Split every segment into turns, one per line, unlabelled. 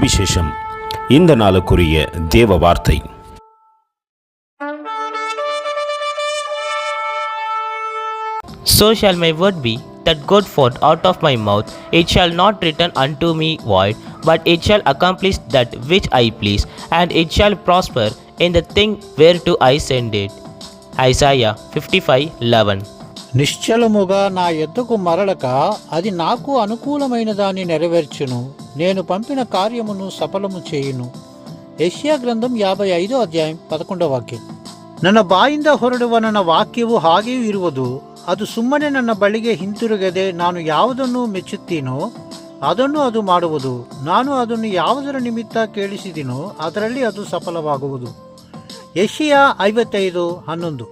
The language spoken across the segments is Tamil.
சுவிசேஷம். இந்த நாளுக்குரிய தேவ வார்த்தை.
So shall my word be that goeth forth out of my mouth, it shall not return unto me void, but it shall accomplish that which I please, and it shall prosper in the thing whereto I send it. Isaiah 55:11.
నిశ్చలముగా నా యొద్దకు మరలక అది నాకు అనుకూలమైన దాన్ని నెరవేర్చును, నేను పంపిన కార్యమును సఫలము చేయును. ಯೆಶಾಯ ಗ್ರಂಥಂ 55 ಅಧ್ಯಾಯ 11 ವಾಕ್ಯ. ನನ್ನ ಬಾಯಿಂದ ಹೊರಡುವ ನನ್ನ ವಾಕ್ಯವು ಹಾಗೆಯೂ ಇರುವುದು, ಅದು ಸುಮ್ಮನೆ ನನ್ನ ಬಳಿಗೆ ಹಿಂತಿರುಗದೆ ನಾನು ಯಾವುದನ್ನು ಮೆಚ್ಚುತ್ತೀನೋ ಅದನ್ನು ಅದು ಮಾಡುವುದು. ನಾನು ಅದನ್ನು ಯಾವುದರ ನಿಮಿತ್ತ ಕೇಳಿಸಿದಿನೋ ಅದರಲ್ಲಿ ಅದು ಸಫಲವಾಗುವುದು. ಯೆಶಾಯ 55:11.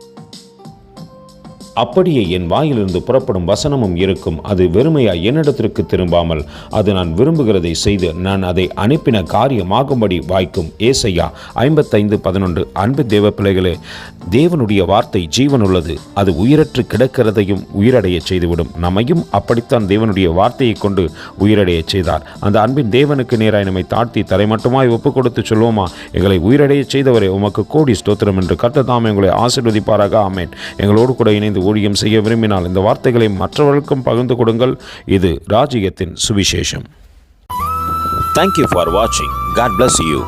அப்படியே என் வாயிலிருந்து புறப்படும் வசனமும் இருக்கும், அது வெறுமையாய் என்னிடத்திற்கு திரும்பாமல் அது நான் விரும்புகிறதை செய்து நான் அதை அனுப்பின காரியமாகும்படி வாய்க்கும். ஏசாயா 55:11. அன்பு தேவ பிள்ளைகளே, தேவனுடைய வார்த்தை ஜீவனுள்ளது. அது உயிரற்று கிடக்கிறதையும் உயிரடைய செய்துவிடும். நம்மையும் அப்படித்தான் தேவனுடைய வார்த்தையை கொண்டு உயிரடைய செய்தார். அந்த அன்பின் தேவனுக்கு நேராய் நம்மை தாழ்த்தி தரைமட்டமாய் ஒப்புக் கொடுத்து சொல்வோமா? எங்களை உயிரடைய செய்தவரை உமக்கு கோடி ஸ்தோத்திரம் என்று கர்த்தர் தாமே உங்களை ஆசீர்வதிப்பாராக. ஆமென். எங்களோடு கூட இணைந்து ஊழியம் செய்ய விரும்பினால் இந்த வார்த்தைகளை மற்றவர்களுக்கும் பகிர்ந்து கொடுங்கள். இது ராஜ்யத்தின் சுவிசேஷம். Thank you for watching. God bless you.